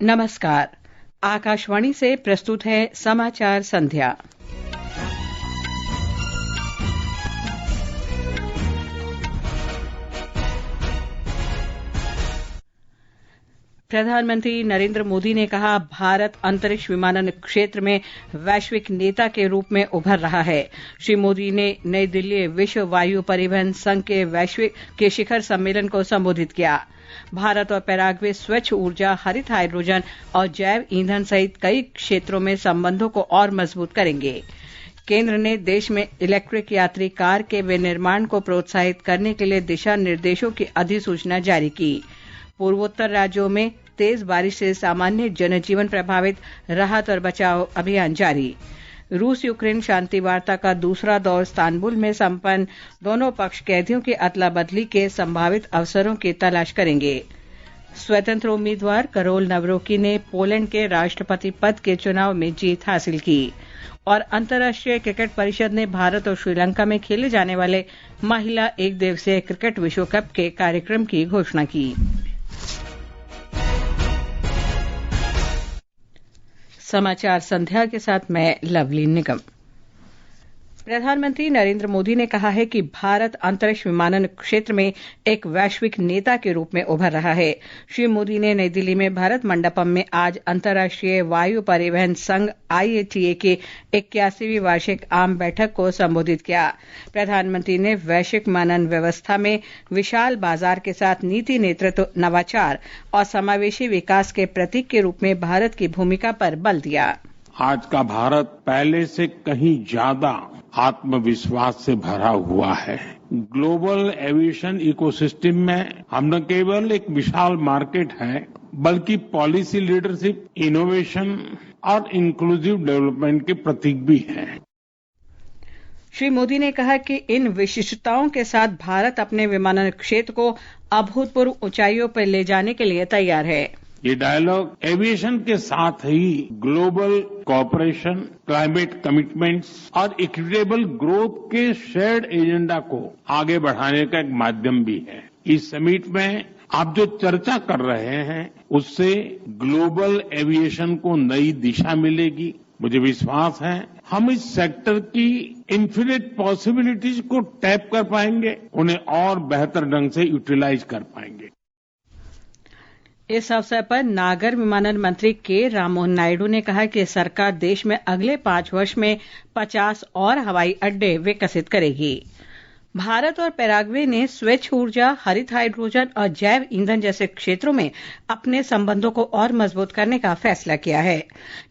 नमस्कार। आकाशवाणी से प्रस्तुत है समाचार संध्या। प्रधानमंत्री नरेंद्र मोदी ने कहा, भारत अंतरिक्ष विमानन क्षेत्र में वैश्विक नेता के रूप में उभर रहा है। श्री मोदी ने नई दिल्ली विश्व वायु परिवहन संघ के शिखर सम्मेलन को संबोधित किया। भारत और पैराग्वे स्वच्छ ऊर्जा, हरित हाइड्रोजन और जैव ईंधन सहित कई क्षेत्रों में संबंधों को और मजबूत करेंगे। केंद्र ने देश में इलेक्ट्रिक यात्री कार के विनिर्माण को प्रोत्साहित करने के लिए दिशा निर्देशों की अधिसूचना जारी की। पूर्वोत्तर राज्यों में तेज बारिश से सामान्य जनजीवन प्रभावित, राहत और बचाव अभियान जारी। रूस यूक्रेन शांति वार्ता का दूसरा दौर इस्तांबुल में संपन्न, दोनों पक्ष कैदियों की अदला बदली के संभावित अवसरों की तलाश करेंगे। स्वतंत्र उम्मीदवार करोल नवरोकी ने पोलैंड के राष्ट्रपति पद के चुनाव में जीत हासिल की। और अंतर्राष्ट्रीय क्रिकेट परिषद ने भारत और श्रीलंका में खेले जाने वाले महिला एक दिवसीय क्रिकेट विश्व कप के कार्यक्रम की घोषणा की। समाचार संध्या के साथ मैं लवली निगम। प्रधानमंत्री नरेंद्र मोदी ने कहा है कि भारत अंतरिक्ष विमानन क्षेत्र में एक वैश्विक नेता के रूप में उभर रहा है। श्री मोदी ने नई दिल्ली में भारत मंडपम में आज अंतर्राष्ट्रीय वायु परिवहन संघ IATA की 81वीं वार्षिक आम बैठक को संबोधित किया। प्रधानमंत्री ने वैश्विक विमानन व्यवस्था में विशाल बाजार के साथ नीति नेतृत्व, नवाचार और समावेशी विकास के प्रतीक के रूप में भारत की भूमिका पर बल दिया। आज का भारत पहले से कहीं ज्यादा आत्मविश्वास से भरा हुआ है। ग्लोबल एविएशन इकोसिस्टम में हम न केवल एक विशाल मार्केट है, बल्कि पॉलिसी लीडरशिप, इनोवेशन और इंक्लूसिव डेवलपमेंट के प्रतीक भी हैं। श्री मोदी ने कहा कि इन विशिष्टताओं के साथ भारत अपने विमानन क्षेत्र को अभूतपूर्व ऊंचाइयों पर ले जाने के लिए तैयार है। ये डायलॉग एविएशन के साथ ही ग्लोबल कोऑपरेशन, क्लाइमेट कमिटमेंट्स और इक्विटेबल ग्रोथ के शेयर्ड एजेंडा को आगे बढ़ाने का एक माध्यम भी है। इस समिट में आप जो चर्चा कर रहे हैं, उससे ग्लोबल एविएशन को नई दिशा मिलेगी। मुझे विश्वास है हम इस सेक्टर की इन्फिनिट पॉसिबिलिटीज को टैप कर पाएंगे, उन्हें और बेहतर ढंग से यूटिलाइज कर पाएंगे। इस अवसर पर नागर विमानन मंत्री के राममोहन नायडू ने कहा कि सरकार देश में अगले 5 वर्ष में 50 और हवाई अड्डे विकसित करेगी। भारत और पैराग्वे ने स्वच्छ ऊर्जा, हरित हाइड्रोजन और जैव ईंधन जैसे क्षेत्रों में अपने संबंधों को और मजबूत करने का फैसला किया है।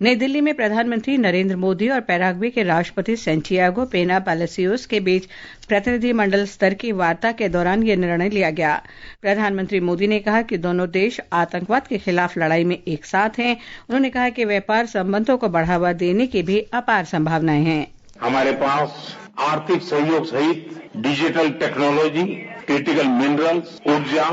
नई दिल्ली में प्रधानमंत्री नरेंद्र मोदी और पैराग्वे के राष्ट्रपति सैंटियागो पेना पैलेसियोस के बीच प्रतिनिधिमंडल स्तर की वार्ता के दौरान यह निर्णय लिया गया। प्रधानमंत्री मोदी ने कहा कि दोनों देश आतंकवाद के खिलाफ लड़ाई में एक साथ हैं। उन्होंने कहा कि व्यापार संबंधों को बढ़ावा देने की भी अपार संभावनाएं हैं। हमारे पास आर्थिक सहयोग सहित डिजिटल टेक्नोलॉजी, क्रिटिकल मिनरल्स, ऊर्जा,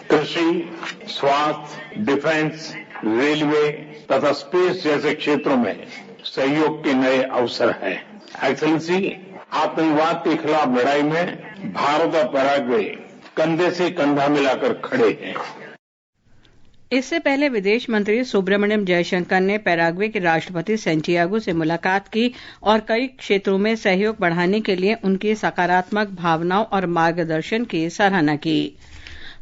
कृषि, स्वास्थ्य, डिफेंस, रेलवे तथा स्पेस जैसे क्षेत्रों में सहयोग के नए अवसर हैं। एक्सेलेंसी, आतंकवाद के खिलाफ लड़ाई में भारत और पैराग्वे कंधे से कंधा मिलाकर खड़े हैं। इससे पहले विदेश मंत्री सुब्रमण्यम जयशंकर ने पैराग्वे के राष्ट्रपति सैंटियागो से मुलाकात की और कई क्षेत्रों में सहयोग बढ़ाने के लिए उनकी सकारात्मक भावनाओं और मार्गदर्शन की सराहना की।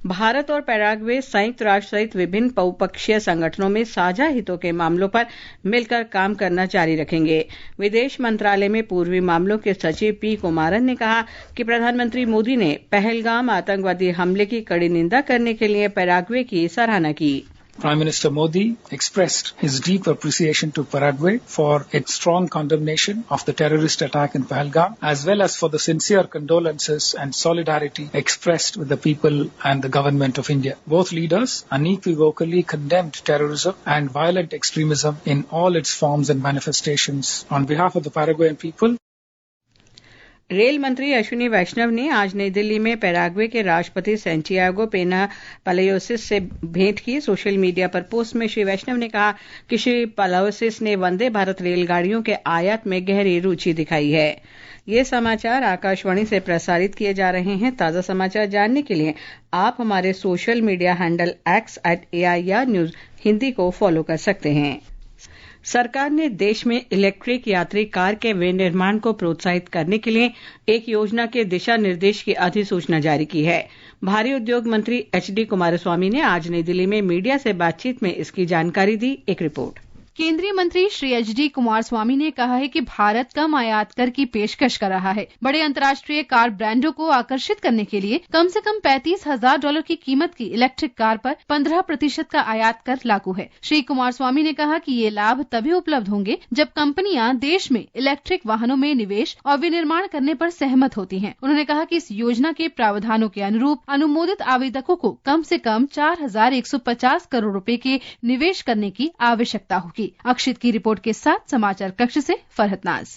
भारत और पैराग्वे संयुक्त राष्ट्र सहित विभिन्न बहुपक्षीय संगठनों में साझा हितों के मामलों पर मिलकर काम करना जारी रखेंगे। विदेश मंत्रालय में पूर्वी मामलों के सचिव पी कुमारन ने कहा कि प्रधानमंत्री मोदी ने पहलगाम आतंकवादी हमले की कड़ी निंदा करने के लिए पैराग्वे की सराहना की। Prime Minister Modi expressed his deep appreciation to Paraguay for its strong condemnation of the terrorist attack in Pahalgam, as well as for the sincere condolences and solidarity expressed with the people and the government of India. Both leaders unequivocally condemned terrorism and violent extremism in all its forms and manifestations. On behalf of the Paraguayan people, rail मंत्री अश्विनी वैष्णव ने आज नई दिल्ली में Paraguay के राष्ट्रपति Santiago पेना पलायोसिस से भेंट की। सोशल मीडिया पर पोस्ट में श्री वैष्णव ने कहा कि श्री पलायोसिस ने वंदे भारत रेलगाड़ियों के आयात में गहरी रुचि दिखाई है। ये समाचार आकाशवाणी से प्रसारित किए जा रहे हैं। ताज़ा समाचार जानने के लिए आप हमारे social media handle @AIR news Hindi को फॉलो कर सकते हैं। सरकार ने देश में इलेक्ट्रिक यात्री कार के विनिर्माण को प्रोत्साहित करने के लिए एक योजना के दिशा निर्देश की अधिसूचना जारी की है। भारी उद्योग मंत्री HD कुमारस्वामी ने आज नई दिल्ली में मीडिया से बातचीत में इसकी जानकारी दी। एक रिपोर्ट। केंद्रीय मंत्री श्री HD कुमारस्वामी ने कहा है कि भारत कम आयात कर की पेशकश कर रहा है। बड़े अंतर्राष्ट्रीय कार ब्रांडों को आकर्षित करने के लिए कम से कम $35,000 की कीमत की इलेक्ट्रिक कार पर 15% का आयात कर लागू है। श्री कुमारस्वामी ने कहा कि ये लाभ तभी उपलब्ध होंगे जब कंपनियां देश में इलेक्ट्रिक वाहनों में निवेश और विनिर्माण करने पर सहमत होती हैं। उन्होंने कहा कि इस योजना के प्रावधानों के अनुरूप अनुमोदित आवेदकों को कम से कम 4,150 करोड़ रुपए के निवेश करने की आवश्यकता होगी। अक्षित की रिपोर्ट के साथ समाचार कक्ष से फरहत नाज।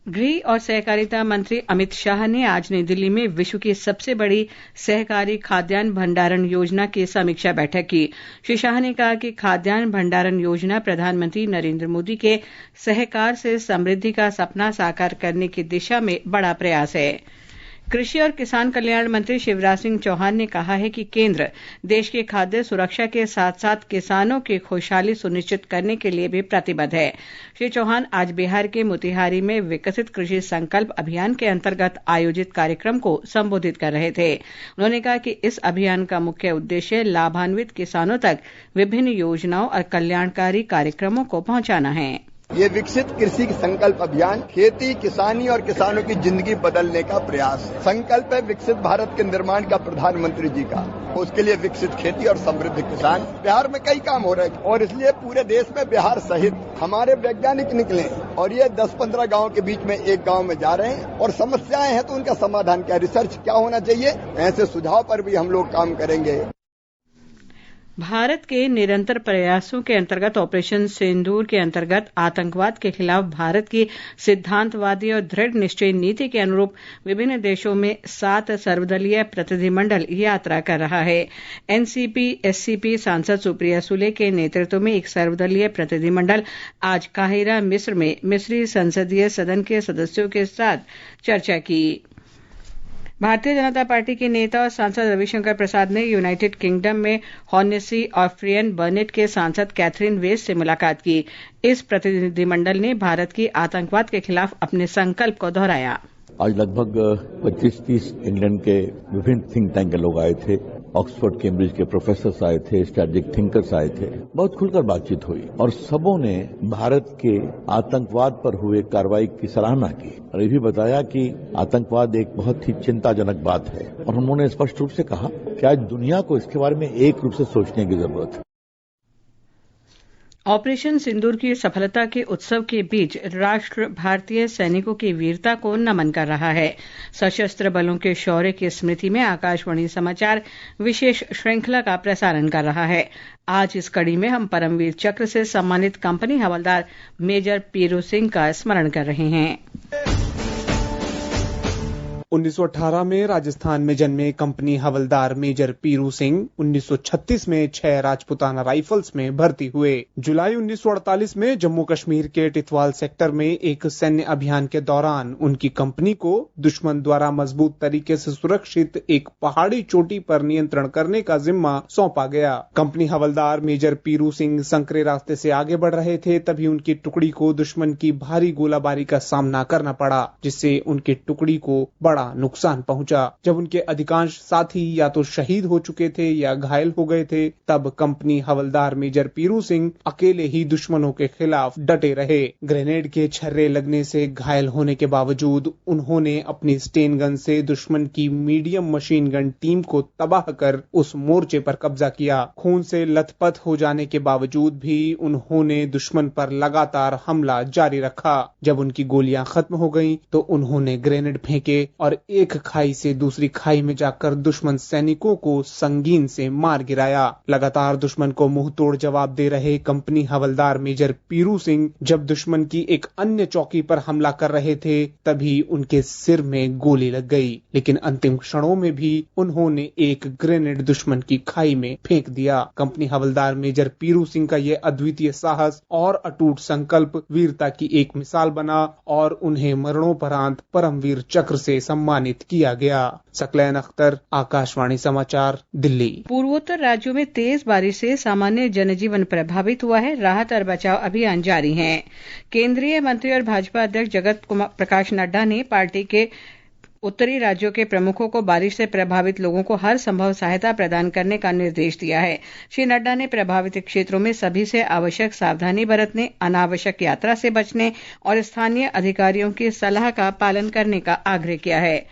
गृह और सहकारिता मंत्री अमित शाह ने आज नई दिल्ली में विश्व की सबसे बड़ी सहकारी खाद्यान्न भंडारण योजना की समीक्षा बैठक की। श्री शाह ने कहा कि खाद्यान्न भंडारण योजना प्रधानमंत्री नरेंद्र मोदी के सहकार से समृद्धि का सपना साकार करने की दिशा में बड़ा प्रयास है। कृषि और किसान कल्याण मंत्री शिवराज सिंह चौहान ने कहा है कि केंद्र देश की खाद्य सुरक्षा के साथ साथ किसानों की खुशहाली सुनिश्चित करने के लिए भी प्रतिबद्ध है। श्री चौहान आज बिहार के मोतिहारी में विकसित कृषि संकल्प अभियान के अंतर्गत आयोजित कार्यक्रम को संबोधित कर रहे थे। उन्होंने कहा कि इस अभियान का मुख्य उद्देश्य लाभान्वित किसानों तक विभिन्न योजनाओं और कल्याणकारी कार्यक्रमों को पहुंचाना है। ये विकसित कृषि संकल्प अभियान खेती, किसानी और किसानों की जिंदगी बदलने का प्रयास। संकल्प है विकसित भारत के निर्माण का प्रधानमंत्री जी का। उसके लिए विकसित खेती और समृद्ध किसान। बिहार में कई काम हो रहे हैं और इसलिए पूरे देश में बिहार सहित हमारे वैज्ञानिक निकले और ये 10-15 गाँव के बीच में एक गाँव में जा रहे हैं और समस्याएं हैं तो उनका समाधान क्या, रिसर्च क्या होना चाहिए, ऐसे सुझाव पर भी हम लोग काम करेंगे। भारत के निरंतर प्रयासों के अंतर्गत ऑपरेशन सिंदूर के अंतर्गत आतंकवाद के खिलाफ भारत की सिद्धांतवादी और दृढ़ निश्चयी नीति के अनुरूप विभिन्न देशों में 7 सर्वदलीय प्रतिनिधिमंडल यात्रा कर रहा है। NCP-SCP सांसद सुप्रिया सुले के नेतृत्व में एक सर्वदलीय प्रतिनिधिमंडल आज काहिरा, मिस्र में मिस्री संसदीय सदन के सदस्यों के साथ चर्चा की। भारतीय जनता पार्टी के नेता और सांसद रविशंकर प्रसाद ने यूनाइटेड किंगडम में हॉर्नेसी और फ्रियन बर्नेट के सांसद कैथरीन वेस्ट से मुलाकात की। इस प्रतिनिधिमंडल ने भारत की आतंकवाद के खिलाफ अपने संकल्प को दोहराया। आज लगभग 25-30 इंग्लैंड के विभिन्न थिंक टैंक के लोग आए थे। ऑक्सफोर्ड, कैम्ब्रिज के प्रोफेसर्स आए थे, स्ट्रेटेजिक थिंकर्स आए थे। बहुत खुलकर बातचीत हुई और सबों ने भारत के आतंकवाद पर हुए कार्रवाई की सराहना की और ये भी बताया कि आतंकवाद एक बहुत ही चिंताजनक बात है और उन्होंने स्पष्ट रूप से कहा कि आज दुनिया को इसके बारे में एक रूप से सोचने की जरूरत है। ऑपरेशन सिंदूर की सफलता के उत्सव के बीच राष्ट्र भारतीय सैनिकों की वीरता को नमन कर रहा है। सशस्त्र बलों के शौर्य की स्मृति में आकाशवाणी समाचार विशेष श्रृंखला का प्रसारण कर रहा है। आज इस कड़ी में हम परमवीर चक्र से सम्मानित कंपनी हवलदार मेजर पीरू सिंह का स्मरण कर रहे हैं। 1918 में राजस्थान में जन्मे कंपनी हवलदार मेजर पीरू सिंह 1936 में 6 राजपुताना राइफल्स में भर्ती हुए। जुलाई 1948 में जम्मू कश्मीर के टिथवाल सेक्टर में एक सैन्य अभियान के दौरान उनकी कंपनी को दुश्मन द्वारा मजबूत तरीके से सुरक्षित एक पहाड़ी चोटी पर नियंत्रण करने का जिम्मा सौंपा गया। कंपनी हवलदार मेजर पीरू सिंह संकरे रास्ते से आगे बढ़ रहे थे, तभी उनकी टुकड़ी को दुश्मन की भारी गोलाबारी का सामना करना पड़ा, जिससे उनकी टुकड़ी को बड़ा नुकसान पहुंचा। जब उनके अधिकांश साथी या तो शहीद हो चुके थे या घायल हो गए थे, तब कंपनी हवलदार मेजर पीरू सिंह अकेले ही दुश्मनों के खिलाफ डटे रहे। ग्रेनेड के छर्रे लगने से घायल होने के बावजूद उन्होंने अपनी स्टेन गन से दुश्मन की मीडियम मशीन गन टीम को तबाह कर उस मोर्चे पर कब्जा किया। खून से लथपथ हो जाने के बावजूद भी उन्होंने दुश्मन पर लगातार हमला जारी रखा। जब उनकी गोलियां खत्म हो गईं, तो उन्होंने ग्रेनेड फेंके और और एक खाई से दूसरी खाई में जाकर दुश्मन सैनिकों को संगीन से मार गिराया। लगातार दुश्मन को मुंह तोड़ जवाब दे रहे कंपनी हवलदार मेजर पीरू सिंह जब दुश्मन की एक अन्य चौकी पर हमला कर रहे थे तभी उनके सिर में गोली लग गई, लेकिन अंतिम क्षणों में भी उन्होंने एक ग्रेनेड दुश्मन की खाई में फेंक दिया। कंपनी हवलदार मेजर पीरू सिंह का यह अद्वितीय साहस और अटूट संकल्प वीरता की एक मिसाल बना और उन्हें मरणोपरांत परमवीर चक्र से सम्मानित किया गया। सकलैन अख्तर, आकाशवाणी समाचार, दिल्ली। पूर्वोत्तर राज्यों में तेज बारिश से सामान्य जनजीवन प्रभावित हुआ है। राहत और बचाव अभियान जारी है। केंद्रीय मंत्री और भाजपा अध्यक्ष जगत प्रकाश नड्डा ने पार्टी के उत्तरी राज्यों के प्रमुखों को बारिश से प्रभावित लोगों को हर संभव सहायता प्रदान करने का निर्देश दिया है। श्री नड्डा ने प्रभावित क्षेत्रों में सभी से आवश्यक सावधानी बरतने, अनावश्यक यात्रा से बचने और स्थानीय अधिकारियों की सलाह का पालन करने का आग्रह किया है।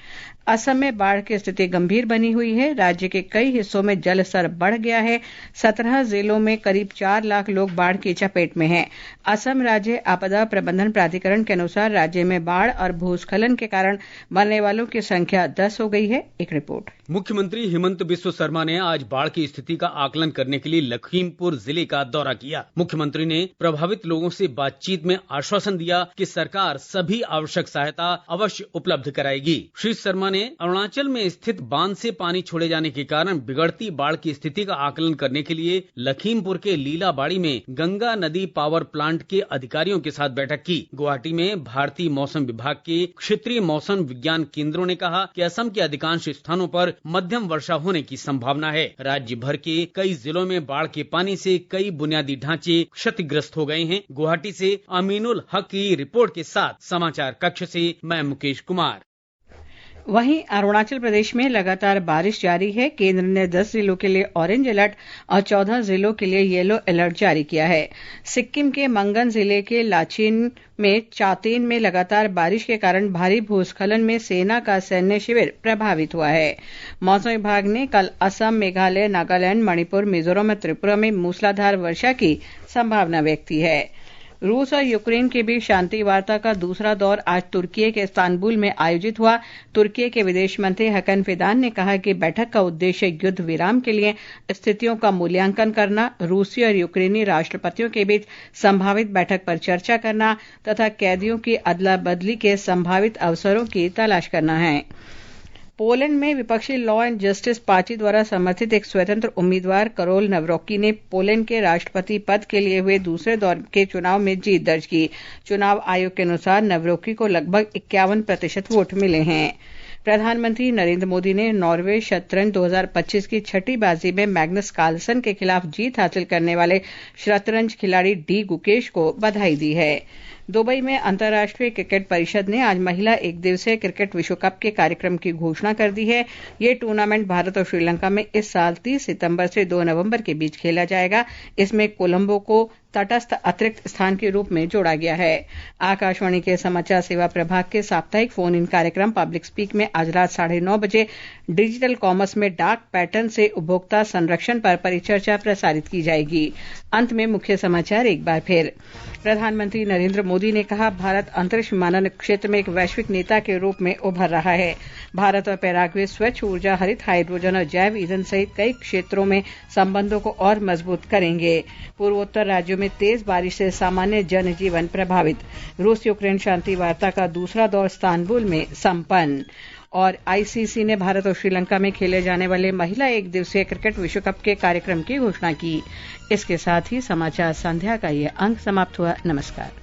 असम में बाढ़ की स्थिति गंभीर बनी हुई है। राज्य के कई हिस्सों में जल स्तर बढ़ गया है। 17 जिलों में करीब 4 लाख लोग बाढ़ की चपेट में हैं। असम राज्य आपदा प्रबंधन प्राधिकरण के अनुसार राज्य में बाढ़ और भूस्खलन के कारण मरने वालों की संख्या 10 हो गई है। एक रिपोर्ट। मुख्यमंत्री हेमंत बिस्व शर्मा ने आज बाढ़ की स्थिति का आकलन करने के लिए लखीमपुर जिले का दौरा किया। मुख्यमंत्री ने प्रभावित लोगों से बातचीत में आश्वासन दिया कि सरकार सभी आवश्यक सहायता अवश्य उपलब्ध कराएगी। श्री शर्मा ने अरुणाचल में स्थित बांध से पानी छोड़े जाने के कारण बिगड़ती बाढ़ की स्थिति का आकलन करने के लिए लखीमपुर के लीलाबाड़ी में गंगा नदी पावर प्लांट के अधिकारियों के साथ बैठक की। गुवाहाटी में भारतीय मौसम विभाग के क्षेत्रीय मौसम विज्ञान केंद्रों ने कहा कि असम के अधिकांश स्थानों पर मध्यम वर्षा होने की संभावना है। राज्य भर के कई जिलों में बाढ़ के पानी से कई बुनियादी ढांचे क्षतिग्रस्त हो गए हैं। गुवाहाटी से अमीनुल हक की रिपोर्ट के साथ समाचार कक्ष से मैं मुकेश कुमार। वहीं अरुणाचल प्रदेश में लगातार बारिश जारी है। केंद्र ने 10 जिलों के लिए ऑरेंज अलर्ट और 14 जिलों के लिए येलो अलर्ट जारी किया है। सिक्किम के मंगन जिले के लाचेन में चातेन में लगातार बारिश के कारण भारी भूस्खलन में सेना का सैन्य शिविर प्रभावित हुआ है। मौसम विभाग ने कल असम, मेघालय, नागालैंड, मणिपुर, मिजोरम और त्रिपुरा में मूसलाधार वर्षा की संभावना व्यक्त की है। रूस और यूक्रेन के बीच शांति वार्ता का दूसरा दौर आज तुर्की के इस्तांबुल में आयोजित हुआ। तुर्की के विदेश मंत्री हकन फिदान ने कहा कि बैठक का उद्देश्य युद्ध विराम के लिए स्थितियों का मूल्यांकन करना, रूसी और यूक्रेनी राष्ट्रपतियों के बीच संभावित बैठक पर चर्चा करना तथा कैदियों की अदला बदली के संभावित अवसरों की तलाश करना है। पोलैंड में विपक्षी लॉ एंड जस्टिस पार्टी द्वारा समर्थित एक स्वतंत्र उम्मीदवार करोल नवरोक्की ने पोलैंड के राष्ट्रपति पद के लिए हुए दूसरे दौर के चुनाव में जीत दर्ज की। चुनाव आयोग के अनुसार नवरोक्की को लगभग 51% वोट मिले हैं। प्रधानमंत्री नरेंद्र मोदी ने नॉर्वे शतरंज 2025 की छठी बाजी में मैग्नस कार्लसन के खिलाफ जीत हासिल करने वाले शतरंज खिलाड़ी डी गुकेश को बधाई दी है। दुबई में अंतर्राष्ट्रीय क्रिकेट परिषद ने आज महिला एक दिवसीय क्रिकेट विश्व कप के कार्यक्रम की घोषणा कर दी है। ये टूर्नामेंट भारत और श्रीलंका में इस साल 30 सितंबर से 2 नवंबर के बीच खेला जाएगा। इसमें कोलंबो को तटस्थ अतिरिक्त स्थान के रूप में जोड़ा गया है। आकाशवाणी के समाचार सेवा प्रभाग के साप्ताहिक फोन इन कार्यक्रम पब्लिक स्पीक में आज रात 9:30 बजे डिजिटल कॉमर्स में डाक पैटर्न से उपभोक्ता संरक्षण पर परिचर्चा प्रसारित की जाएगी। अंत में मुख्य समाचार एक बार फिर। प्रधानमंत्री नरेंद्र मोदी ने कहा, भारत अंतरिक्ष विमानन क्षेत्र में एक वैश्विक नेता के रूप में उभर रहा है। भारत और पैराग्वे स्वच्छ ऊर्जा, हरित हाइड्रोजन और जैव ईंधन सहित कई क्षेत्रों में संबंधों को और मजबूत करेंगे। पूर्वोत्तर राज्यों में तेज बारिश से सामान्य जनजीवन प्रभावित। रूस यूक्रेन शांति वार्ता का दूसरा दौर इस्तांबुल में संपन्न। और आईसीसी ने भारत और श्रीलंका में खेले जाने वाले महिला एक दिवसीय क्रिकेट विश्व कप के कार्यक्रम की घोषणा की। इसके साथ ही समाचार संध्या का ये अंक समाप्त हुआ। नमस्कार।